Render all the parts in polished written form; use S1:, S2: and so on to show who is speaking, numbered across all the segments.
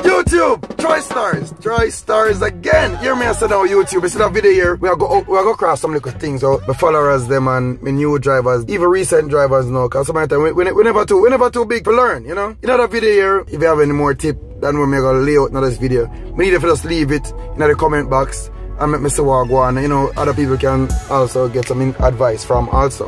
S1: YouTube, Troy Stars again. Hear me I said now YouTube, it's a video here. We go cross some little things out. My followers them and my new drivers, even recent drivers now, cause sometimes we never too big to learn, you know. In another video here, if you have any more tip than we make a layout in this video, we need to just leave it in the comment box and make me see what go on. You know, other people can also get some advice from also.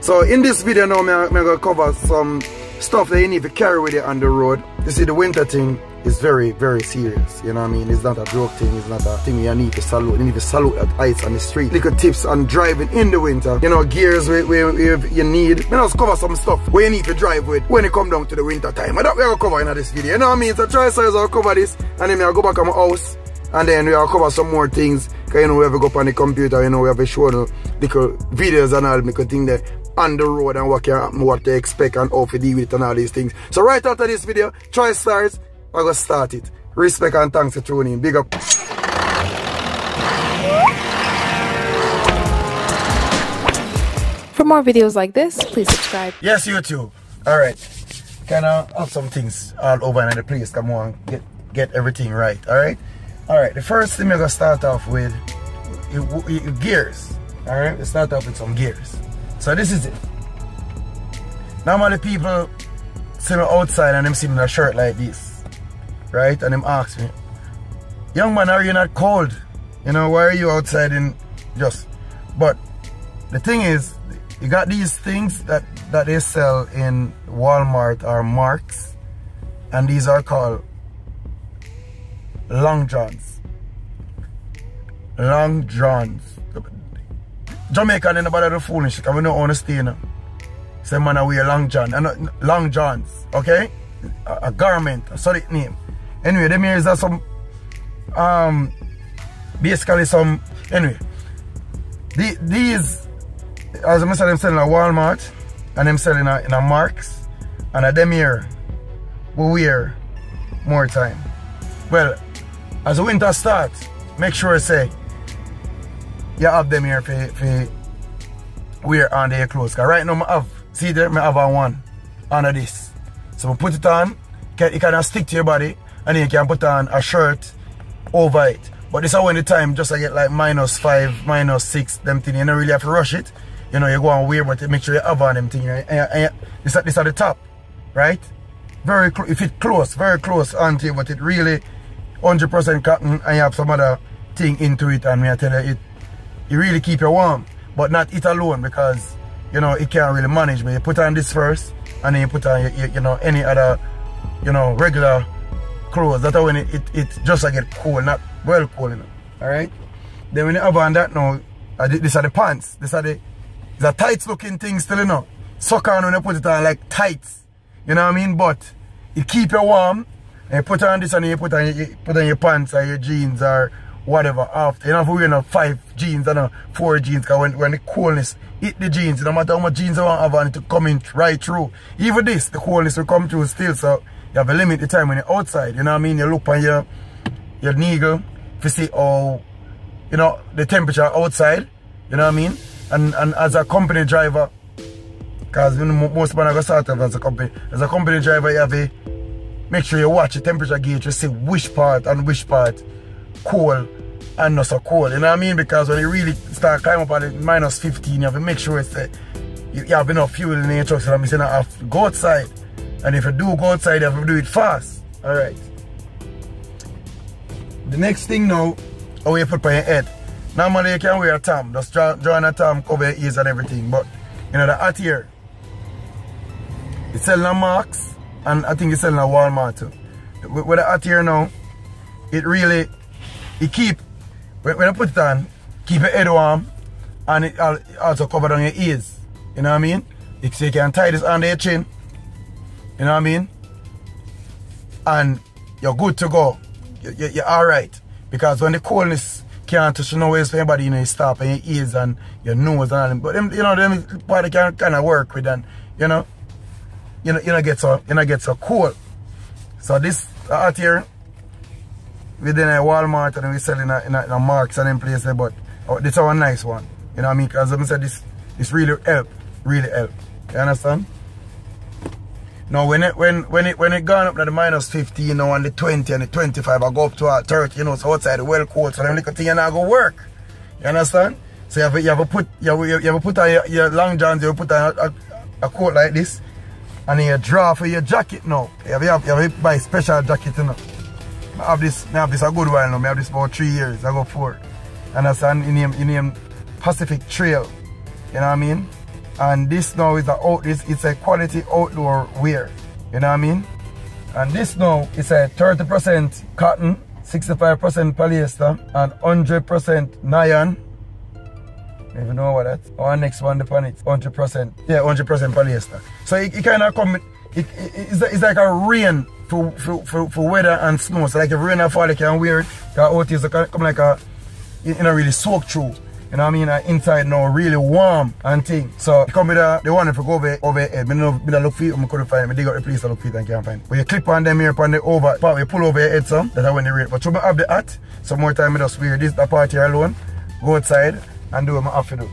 S1: So in this video now, I'm gonna cover some stuff that you need to carry with you on the road. You see, the winter thing is very, very serious. You know what I mean? It's not a joke thing. It's not a thing you need to salute. You need to salute at ice on the street. Little tips on driving in the winter. You know, gears where you need. You know, cover some stuff where you need to drive with when it come down to the winter time. And that we're gonna cover in this video. You know what I mean? So try size I'll cover this, and then I'll go back to my house, and then we'll cover some more things. Cause you know we have to go up on the computer. You know we have to show the little videos and all the thing there on the road and what can happen, what to expect and how to deal with it and all these things. So right after this video, Troy Stars, I'm gonna start it. Respect and thanks for tuning in. Big up.
S2: For more videos like this, please subscribe.
S1: Yes, YouTube. Alright. Can I have some things all over in the place? Come on, get everything right. Alright? Alright, the first thing we're gonna start off with gears. Alright, let's start off with some gears. So this is it. Normally people see me outside and them see me in a shirt like this. Right? And them ask me, young man, are you not cold? You know, why are you outside in just... But the thing is, you got these things that they sell in Walmart or Marks, and these are called long johns. Long johns. Jamaican in about the foolish because we don't understand. Say man I wear long john and long johns, okay? A garment, a solid name. Anyway, them here is some basically some anyway. These as I said, them selling at Walmart and them selling in a Marks, and at them here we wear more time. Well, as the winter starts, make sure say you have them here for wear under your clothes. Cause right now I have, see there, I have one under this. So put it on, it can stick to your body, and then you can put on a shirt over it. But this is when the time just I get like -5, -6, them thing. You don't really have to rush it. You know, you go and wear, but make sure you have on them thing. This at the top, right? Very if it close, very close onto you, but it really 100% cotton, and you have some other thing into it, and I tell you, it really keep you warm, but not it alone, because you know it can't really manage. But you put on this first, and then you put on you know any other regular clothes. That's when it just get cold, not well cold, you know. All right. Then when you have on that now, these are the pants. These are the tights looking things still, you know. Suck on when you put it on like tights, you know what I mean? But it keep you warm. And you put on this, and you put on your pants or your jeans or whatever after. You know, if we wear 5 jeans and 4 jeans, because when the coldness hit the jeans, no matter how much jeans you want to have on it to come in right through. Even this, the coldness will come through still, so you have a limit the time when you're outside, you know what I mean? You look on your needle to see how, you know, the temperature outside, you know what I mean? And as a company driver, because most people are going to start off as a company driver, you have to make sure you watch the temperature gauge to see which part and which part cold and not so cold, you know what I mean? Because when you really start climbing up at -15, you have to make sure it's you have enough fuel in your truck, so that means you don't have to go outside. And if you do go outside, you have to do it fast. Alright. The next thing now, how you put on your head. Normally you can wear a tam, just draw on a tam, cover your ears and everything, but you know the hat here, it's selling a Marks, and I think it's selling a Walmart too. With the hat here now, it keep, when you put it on, keep your head warm, and it also cover down your ears. You know what I mean? So you can tie this under your chin. You know what I mean? And you're good to go. You're alright. Because when the coldness can't touch no ways for anybody, you know, you stop in your ears and your nose and all them. But them, you know, them part can kind of work with, and you know, you get so cold. So this out here, within a Walmart, and we sell in a Marks and them places, but this is a nice one. You know what I mean? Because I said this really help. You understand? Now when it gone up to the minus 50, you know, and the 20 and the 25, I go up to a 30, you know, so outside the well cold, so them little thing you not go work. You understand? So you have to put on your long johns, you put on a coat like this, and then you draw for your jacket now. You have to buy special jacket, you know. I have this a good while now. I have this about 3 years, I go 4. Understand? In the Pacific Trail. You know what I mean? And this now is it's a quality outdoor wear. You know what I mean? And this now is a 30% cotton, 65% polyester, and 100% nylon. I don't even know what that's. Our next one upon it, 100%. Yeah, 100% polyester. So it kind of come. It's like a rain for weather and snow. So like if rain and fall, you can wear it. Because out here, it come like a, you know, really soak through. You know what I mean? Inside now really warm and thing. So come with the one if you go over head. I look for it, I couldn't find it. I dig out the place I look for it and can't find it. But you clip on them here upon the over part, you pull over your head some, that's when they rate. But so I have the hat, some more time I just wear this the part here alone, go outside and do what I have to do.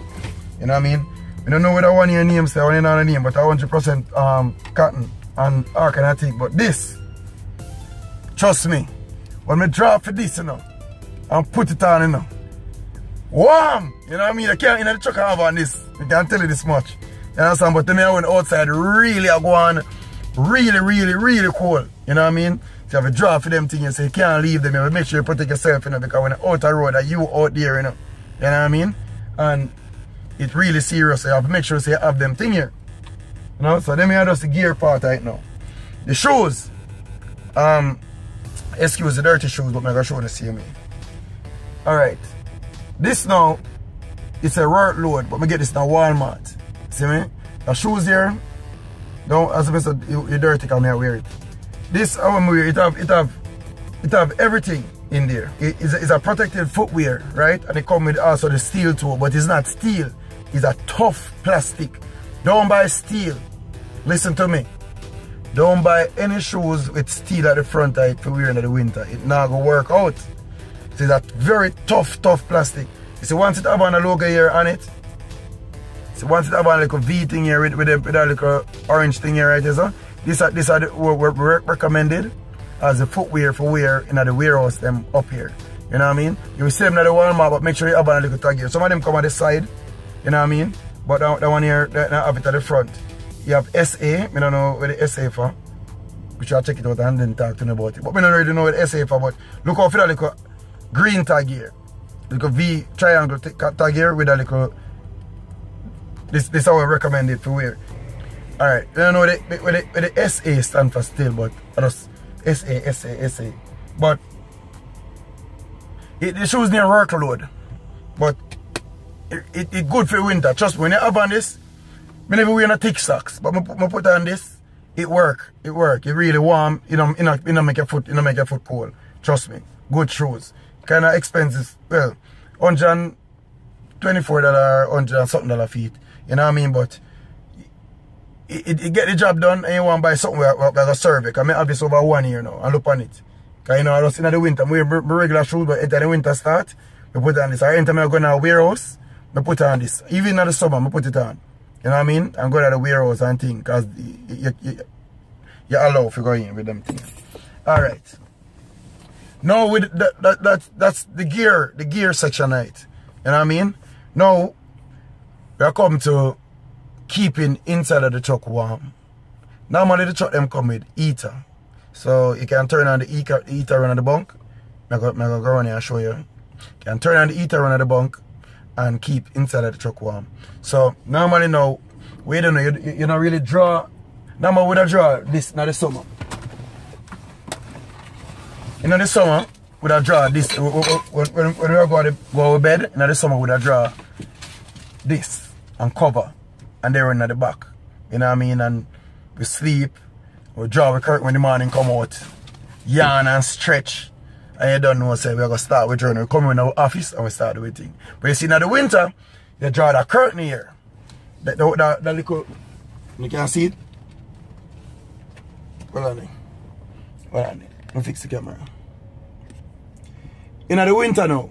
S1: You know what I mean? I don't know whether one of your names say, one of your name, but 100% cotton and all kind of thing. But this, trust me, when I drop for this, you know, and put it on, you know, warm! You know what I mean? I can't, you know, the truck I have on this. I can't tell you this much. You understand? But then I went outside, really, I go on really cold. You know what I mean? So you have a draw for them things, so you can't leave them. You have to make sure you protect yourself, you know, because when you're out the road, you out there, you know. You know what I mean? And it's really serious, so you have to make sure so you have them thing here. You know? So then we have just the gear part right now. The shoes. Excuse the dirty shoes, but I'm going to show the same. Alright. This now, it's a work load, but I get this now Walmart. See me? The shoes here, don't, as I said, you're dirty, come here, wear it. This, I want to wear it have everything in there. It's a protected footwear, right? And it comes with also the steel too, but it's not steel. It's a tough plastic. Don't buy steel. Listen to me. Don't buy any shoes with steel at the front of it for wearing in the winter. It not gonna work out. See that very tough plastic. You see, once it have on a logo here on it, see, once it have on a little V thing here with a little orange thing here, right? So this are the recommended as a footwear for wear in the warehouse them up here. You know what I mean? You will see them at the Walmart, but make sure you have on a little tag here. Some of them come on the side, you know what I mean? But that one here, they have it at the front. You have SA, I don't know where the SA for. We should check it out and then talk to me about it. But I don't really know where the SA for, but look out for that little green tag here. Little V triangle tag here with a little, this is how I recommend it for wear. Alright, I don't know where the SA stand for still, but I just SA. But the shoes near workload. But it good for winter. Trust me, when you have on this, I never wear no thick socks. But I put on this, it work. It really warm. You know, make your foot cold. Trust me. Good shoes. Kinda expensive. Well, $124, $100 something feet. You know what I mean? But it get the job done and you want to buy something like a survey. Because I have this over 1 year now and look on it. Because you know, I just in the winter, I wear regular shoes, but after the winter start, I put on this. Or anytime I go in a warehouse, I put on this. Even in the summer, I put it on. You know what I mean? I'm going to the warehouse and things. Because you're allowed to go in with them things. Alright. Now with that's the gear section, right? You know what I mean? Now we are coming to keeping inside of the truck warm. Normally the truck them come with heater. So you can turn on the heater on the bunk. I'm gonna go around here and show you. You can turn on the heater on the bunk and keep inside of the truck warm. So normally now, we don't know, you don't really draw. Normally we don't draw this in the summer. In the summer, we don't draw this. When we go to bed, in the summer we don't draw this and cover. And they're in the back. You know what I mean? And we sleep, we draw the curtain when the morning come out, yawn and stretch. And you don't know, say we're going to start with journey. We come in our office and we start the thing. But you see, in the winter, you draw the curtain here. That little, you can see it? Hold on. Let me fix the camera. In the winter now,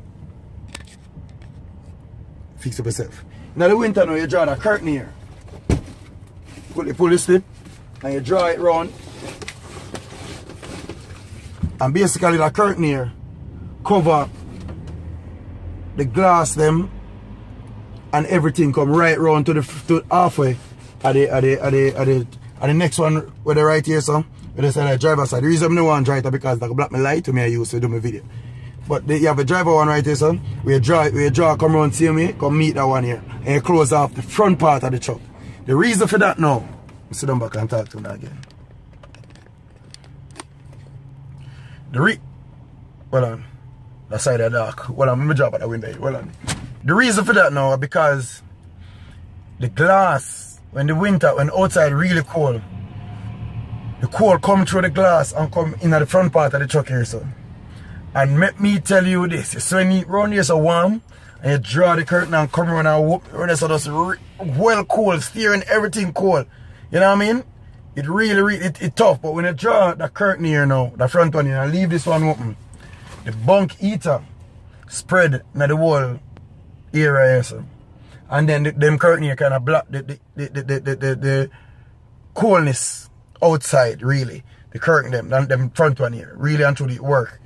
S1: fix it yourself. In the winter now, you draw the curtain here. Pull the slip and you draw it round. And basically the curtain here cover the glass them and everything come right round to the halfway at the next one where the right here, so where they say the driver side. The reason I don't want to drive it because like black my light to me I use to do my video. But you have a driver one right here, so we draw come around see me, come meet that one here. And you close off the front part of the truck. The reason for that now, sit down back and talk to me again. Hold on. That side of dark. Hold on, let me drop at the window. Hold on. The reason for that now is because the glass, when the winter, when outside really cold, the cold come through the glass and come in at the front part of the truck here, so. And let me tell you this, so when you run here so warm, and you draw the curtain and come around and whoop, so that's well cold, steering everything cold. You know what I mean? It really, it's tough, but when you draw the curtain here now, the front one here, and leave this one open, the bunk heater spread in the whole area here, so. And then them curtain here kind of block the coolness outside, really. The curtain, them front one here, really and truly work.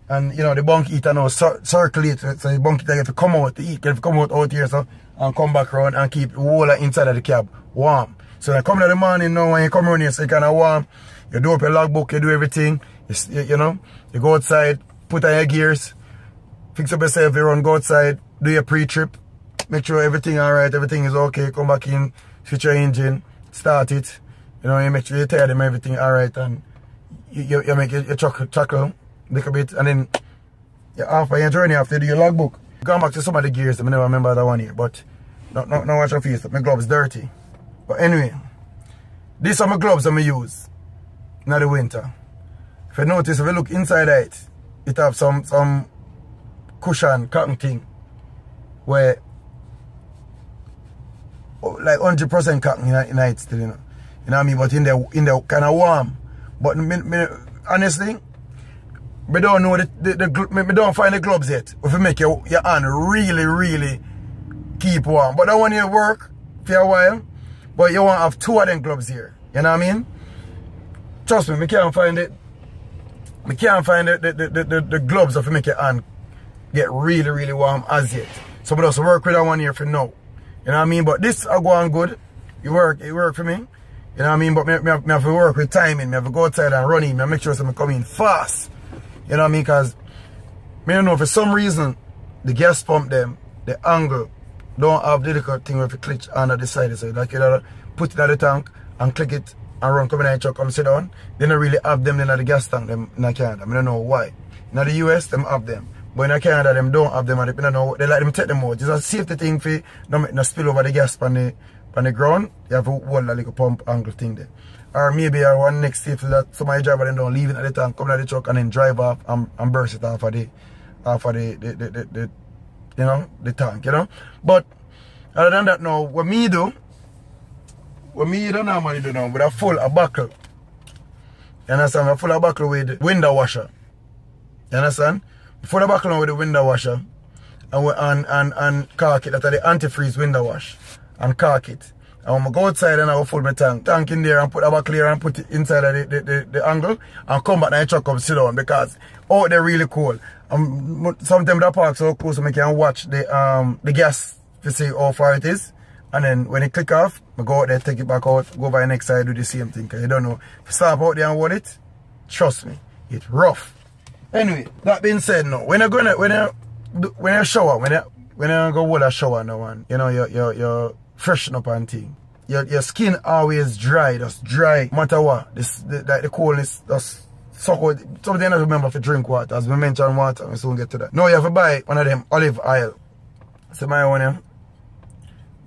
S1: And you know, the bunk heater now circulate, so the bunk heater have to come out, the heat have to come out here, so, and come back around and keep the whole inside of the cab warm. So when you come in the morning now, when you come around here, so you kind of warm, you do up your logbook, you do everything, you know, you go outside, put on your gears, fix up yourself, you run, go outside, do your pre-trip, make sure everything alright, everything is okay, come back in, switch your engine, start it, you know, you make sure you tell them everything alright, and you make your chuckle, make a bit, and then you're after your journey, after you do your logbook. Going back to some of the gears, I never remember that one here, but not watch your face, my gloves dirty. But anyway, these are my gloves that I use in the winter. If you notice, if you look inside it, it have some cushion, cotton thing, where like 100% cotton in it still, you know. You know what I mean? But in the kind of warm. But honestly, I don't know I don't find the gloves yet. If you make your hand really keep warm. But that one here work for a while. But you want to have two of them gloves here. You know what I mean? Trust me, I can't find it. I can't find the gloves that make your hand get really warm as yet. So I just work with that one here for now. You know what I mean? But this are going good. It work for me. You know what I mean? But I have to work with timing. I have to go outside and run in. I make sure I come in fast. You know what I mean? Because I don't know, for some reason, the gas pump them, the angle, don't have the little thing where if you click under the side. So like you know, put it at the tank and click it and run, come in the truck, come sit down. They don't really have them in the gas tank them in Canada. I don't know why. In the US, them have them. But in Canada, them don't have them. And they don't know, they like them take them out. It's a safety thing for not make no spill over the gas on the ground. You have to hold a little pump angle thing there. Or maybe one next safety that somebody driver them don't leave it at the tank, come in the truck and then drive off and burst it off of the you know, the tank, you know. But other than that now, what me don't normally do now, with a buckle. You understand? I full a buckle with window washer. You understand? Full a buckle now with the window washer and caulk it. That's the antifreeze window wash. And caulk it. And when I go outside and I will fill my tank in there and put a buckle here and put it inside of the angle and come back and the truck come sit down because out there really cold. Sometimes the park so close so I can watch the gas to see how far it is. And then when it click off, I go out there, take it back out, go by the next side, do the same thing. Because you don't know. If you stop out there and hold it, trust me, it's rough. Anyway, that being said now, when you shower, when you go hold a shower now and you know you're freshen up and thing. Your skin always dry, just dry, no matter what. The coldness just suck out. Something I remember to drink water. As we mentioned water, we soon get to that. Now you have to buy one of them olive oil. So my one here.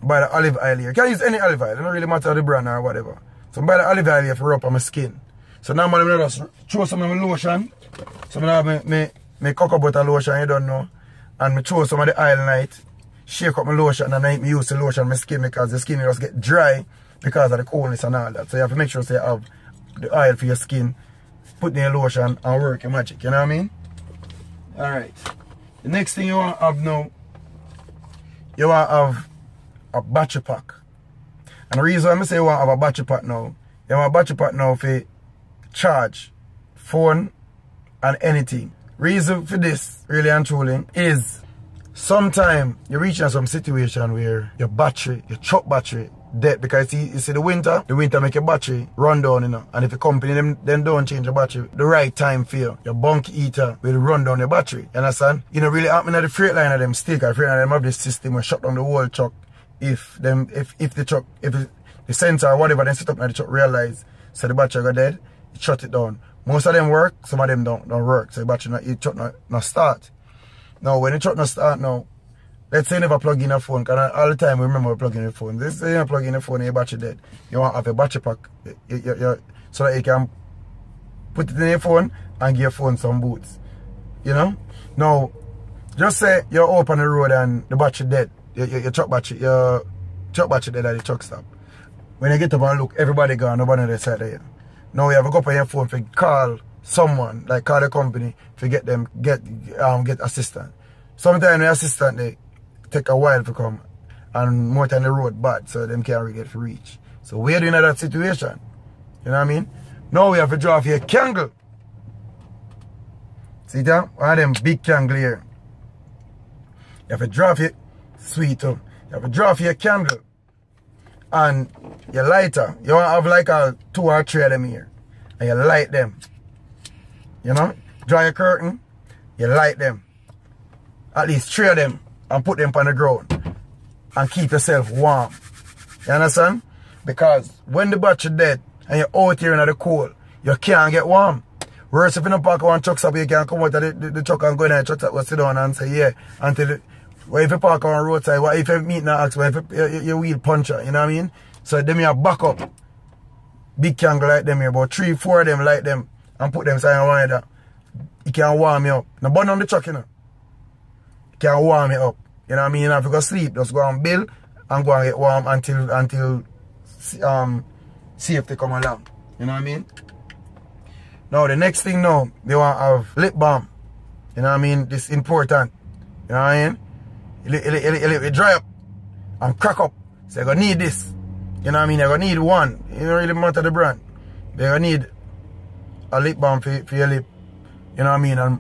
S1: Buy the olive oil here. You can use any olive oil, it don't really matter the brand or whatever. So buy the olive oil here for rub on my skin. So now I'm just throw some of my lotion. So I have my cocoa butter lotion, you don't know. And I throw some of the oil night. Shake up my lotion and I use the lotion on my skin because the skin just get dry because of the coldness and all that. So you have to make sure you have the oil for your skin, put in your lotion and work your magic, you know what I mean? Alright. The next thing you want to have now, you want to have a battery pack. And the reason I say you want to have a battery pack now You have a battery pack now for charge, phone, and anything. Reason for this, really and truly, is sometimes you're reaching some situation where your battery, your truck battery, dead because you see the winter make your battery run down, you know. And if the company them don't change the battery the right time for you, your bunk eater will run down your battery. You understand? You know, really happening at the freight line of them still, because freight line them have this system where shut down the whole truck if the sensor or whatever they set up in the truck realize so the battery go dead, it shut it down. Most of them work, some of them don't work. So the battery not start. Now when the truck not start now, let's say you never plug in a phone, because all the time we remember plugging in a phone. Let's say you plug in a phone and your battery dead. You want to have a battery pack so that you can put it in your phone and give your phone some boots. You know? Now, just say you're up on the road and the battery dead. Your truck battery dead at the truck stop. When you get up and look, everybody gone, nobody on the side of you. Now you have to go up on your phone to call someone, like call the company to get assistance. Sometimes the assistant they take a while to come and more than the road bad, so them can't really get to reach. So we're doing that situation. You know what I mean? Now we have to draw for your candle. See that? One of them big candle here. You have to draw for it, sweet too. You have to draw for your candle. And your lighter. You want to have like a 2 or 3 of them here. And you light them. You know? Draw your curtain, you light them. At least 3 of them. And put them on the ground. And keep yourself warm. You understand? Because when the battery dead and you're out here in the cold, you can't get warm. Whereas if you don't park one truck stop, you can come out of the truck and go in the truck stop, sit down and say, yeah. Until well, if you park on the roadside, what if you meet an accident, if your wheel puncture, you know what I mean? So them you back up. Big candle like them here, about 3, 4 of them like them and put them side one that. It can warm you up. Now burn on the truck, you know. It can warm you up. You know what I mean? You have to go sleep, just go and build and go and get warm until safety come along. You know what I mean? Now the next thing now, they want to have lip balm. You know what I mean? This is important. You know what I mean? It dry up and crack up. So you're going to need this. You know what I mean? You're going to need one. It don't really matter the brand. You're going to need a lip balm for your lip. You know what I mean? And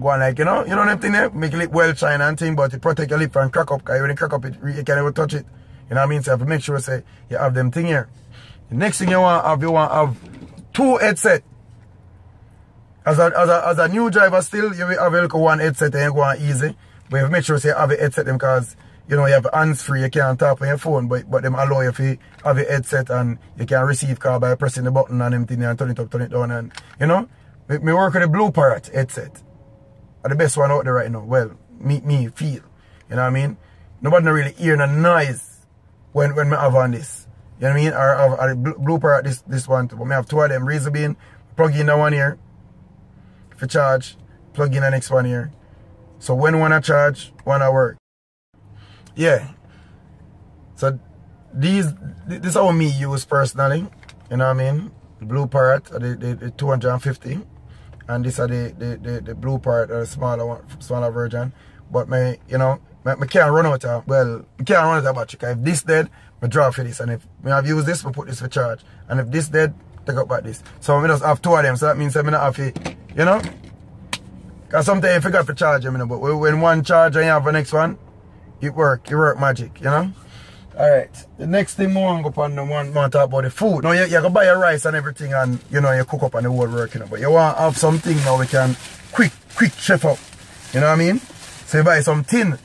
S1: go on like, you know them thing there? Make your lip well shine and thing, but it protect your lip from crack up. Because when you crack up, you can never touch it. You know what I mean? So you have to make sure say you have them thing here. The next thing you want to have 2 headsets. As a new driver still, you will have a one headset and you go on easy. But you have to make sure you have a headset them because you know you have hands free, you can't tap on your phone, but them allow you to have a headset and you can receive call by pressing the button and everything and turn it up, turn it down, and you know. Me work with the Blue Parrot headset. Are the best one out there right now. Well, me feel. You know what I mean? Nobody really hear the noise when me have on this. You know what I mean? Or Blue Parrot this one too. But me have 2 of them. Reason being, plug in the one here for charge, plug in the next one here. So when one I charge, one I work. Yeah. So this is how me use personally. You know what I mean? The Blue Parrot, the 250. And this are the Blue Parrot, the smaller version. But me can't run out of, battery. Because if this dead, I draw for this. And if I've used this, I put this for charge. And if this dead, take up back this. So I just have 2 of them. So that means I don't have to, you know? Because sometimes you forgot to charge them, you know, but when one charge and you have the next one, it work magic, you know? Alright, the next thing more I'm going to talk about the food. Now you can buy your rice and everything and you know you cook up and the whole work, you know, but you want to have something now we can quick chef up. You know what I mean? So you buy some tin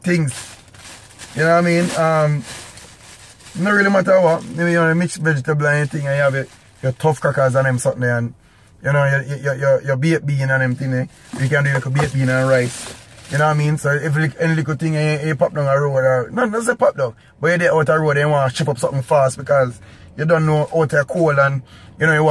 S1: things. You know what I mean? Not really matter what. Maybe you want to mix vegetable and anything and you have your tough crackers and them something there and you know your baked bean and them thing there. You can do like a baked bean and rice. You know what I mean? So if any little thing you pop down a road or not say pop down, but you're there out a road and you want to ship up something fast because you don't know out there cold and you know you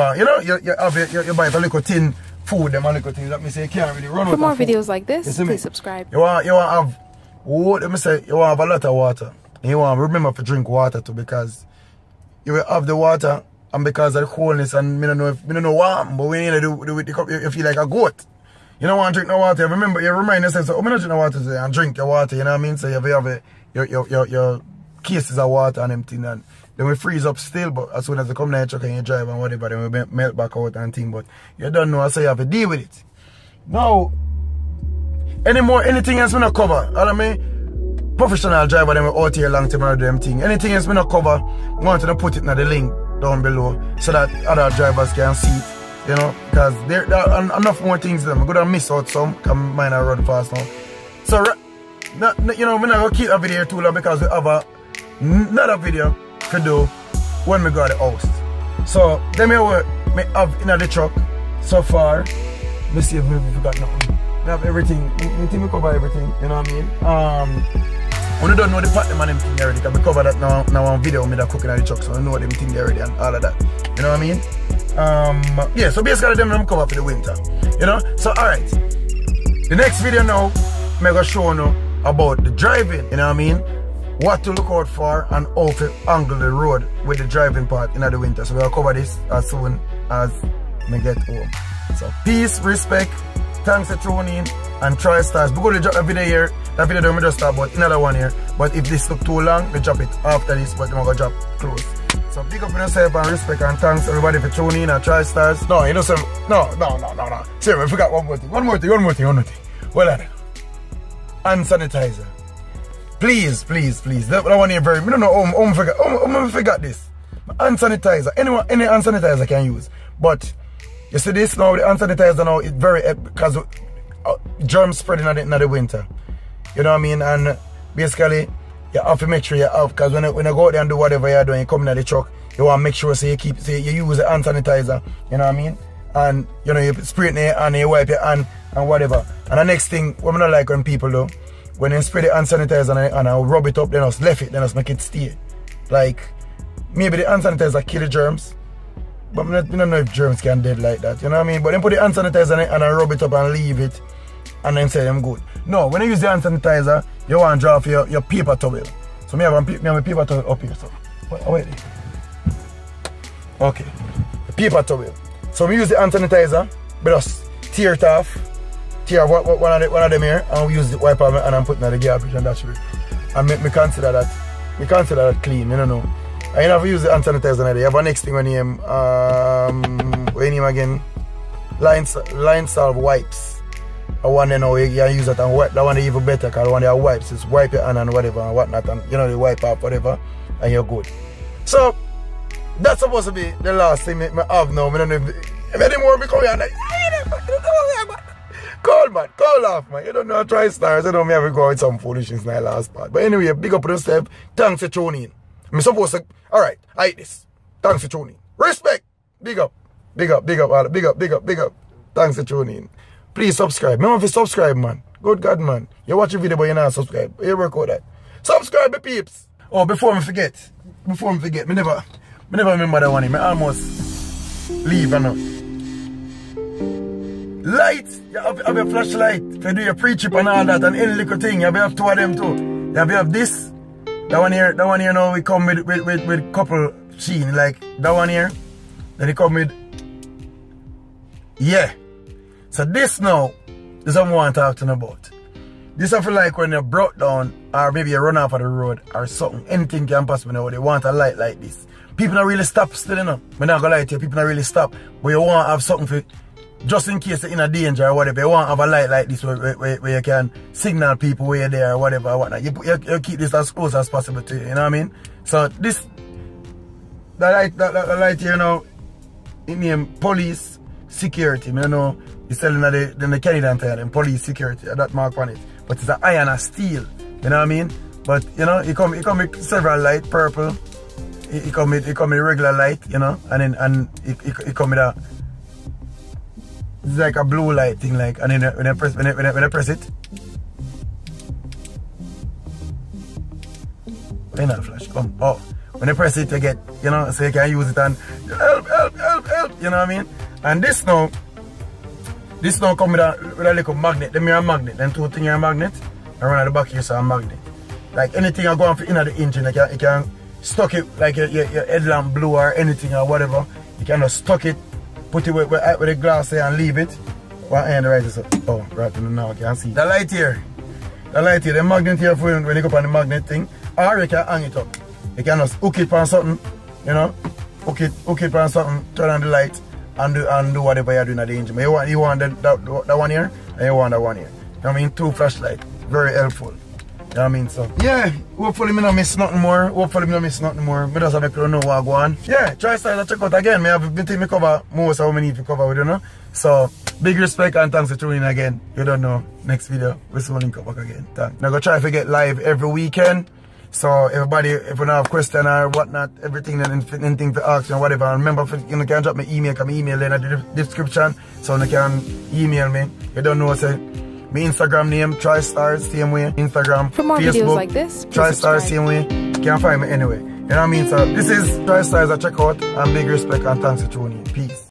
S1: buy a little tin food, them a little things that me say you can't really run out.
S2: For more videos like this, please subscribe.
S1: You want to have let me say you want to have a lot of water. And you want to remember to drink water too because you will have the water and because of the coldness and I don't know warm, but when you do with the cup you feel like a goat. You don't want to drink no water. Remember, you remind yourself, so I'm not drink no water today and drink your water, you know what I mean? So you have your cases of water and them thing, and then we freeze up still, but as soon as they come down your truck and you drive and whatever, then we melt back out and thing, but you don't know, so you have to deal with it. Now, anything else we not cover, I mean, professional driver, them out here long term and do them thing. Anything else we not cover, we want to put it in the link down below so that other drivers can see it. You know, because there are enough more things that I'm going to miss out some, because mine are run fast now. So, you know, we're not going to keep a video too long because we have another video to do when we go to the house. So, them here we have in the truck so far. Let's see if we forgot nothing. We have everything. We think we cover everything, you know what I mean? We don't know the part them and them thing already, because we cover that now on video with me that cooking at the truck, so we know them thing already and all of that. You know what I mean? Yeah, so basically them cover for the winter. You know? So alright. The next video now, I'm gonna show you about the driving, you know what I mean? What to look out for and how to angle the road with the driving part in the winter. So we'll cover this as soon as we get home. So peace, respect, thanks for tuning in, and try stars. We're going to drop a video here. That video don't just start, but another one here. But if this took too long, we drop it after this, but we're going to drop close. So big up on yourself and respect, and thanks everybody for tuning in and try stars. No, you know some, no. Seriously, I forgot one more thing. One more thing. Well, hand sanitizer. Please. That one here very, I don't know how I forgot this. Hand sanitizer. Any hand sanitizer can use. But you see this now, the hand sanitizer now, it's very, because germs spreading in the winter. You know what I mean? And basically, you have to make sure you have, because when you go out there and do whatever you're doing, you come in the truck, you want to make sure you use the hand sanitizer. You know what I mean? And you know, you spray it in your hand, you wipe your hand and whatever. And the next thing, what I don't like when people do, when you spray the hand sanitizer and I rub it up, then just left it, then just make it stay. Like, maybe the hand sanitizer kill the germs, but I don't know if germs can dead like that, you know what I mean? But then put the hand sanitizer in and I rub it up and leave it, and then say I'm good. No, when you use the hand sanitizer, you want to draw for your paper towel. So I have a paper towel up here. So wait. Okay, paper towel. So we use the hand sanitizer, but just tear it off, tear one of them here, and we use the wiper and I'm putting it in the garbage, and that's it. And me consider that clean, you know. And you have to use the hand sanitizer. You have a next thing when you what you name again? Line Salve wipes. I want to know you can use that and wipe. That one is even better, because the one that wipes is wipe your hand and whatever and whatnot, and you know, they wipe off whatever and you're good. So that's supposed to be the last thing I have now. I don't know if any more become here, like, call off, man. You don't know how to try stars. I don't know, have to go with some foolishness in the last part. But anyway, big up on yourself. Thanks for tuning in. I'm supposed to, alright, I hate this. Thanks for tuning in. Respect. Big up. Big up. Thanks for tuning in. Please subscribe. Remember to subscribe, man. Good God, man. You watch a video but you're not subscribe. You work out that. Subscribe, me peeps. Oh, before I forget, me never remember that one. I almost leave, I know. Light. You have a flashlight. If you do your pre-trip and all that and any little thing, you have two of them too. You have this. That one here now we come with couple sheen. Like that one here. Then it come with, yeah. So this now is what I want to talk to you about. This I feel like when you're brought down or maybe you run off of the road or something, anything can possibly know. They want a light like this. People don't really stop still, you know. I'm not gonna lie to you, people don't really stop. But you want to have something for, just in case you're in a danger or whatever, you want to have a light like this where you can signal people where you're there or whatever or whatnot. You keep this as close as possible to you, you know what I mean? So this, that light here now, it named police security. I know it's selling the Canadian tire, police security, that mark on it. But it's an iron and steel, you know what I mean? But you know, it come with several light, purple. It come with regular light, you know, and it come with a, it's like a blue light thing, like, and then when I press it, when not flash, come, oh, when I press it, you get, you know, so you can use it and help, you know what I mean? And this now come with a little magnet. Them here a magnet. Them two things are a magnet. And around the back here so a magnet. Like anything I go on for in the engine, you can stuck it like your headlamp blue or anything or whatever. You can just stuck it, put it with the glass there and leave it. One end right is up. Oh, right now you can see. The light here, the magnet here for when you go up on the magnet thing. Or you can hang it up. You can just hook it on something, you know, hook it on something, turn on the light, and do whatever you're doing at the engine. But you want that one here, and you want that one here. You know what I mean? 2 flashlights, very helpful. You know what I mean? So, yeah, hopefully I don't miss nothing more. I just have to know what I go on. Yeah, try style check out again. I have been taking me cover most of what I need to cover with, you know. So, big respect and thanks for tuning in again. You don't know, next video, we'll soon link up back again. Thanks. Now go try to get live every weekend. So everybody, if you have a question or whatnot, everything and anything to ask and whatever, and remember, you can drop me email, come email in the description, so you can email me. You don't know, say, my Instagram name, TriStars, same way. Instagram,
S2: for more
S1: Facebook,
S2: videos like this,
S1: TriStars, same way. You can find me anyway. You know what I mean? So this is TriStars, check out, and big respect and thanks for tuning in. Peace.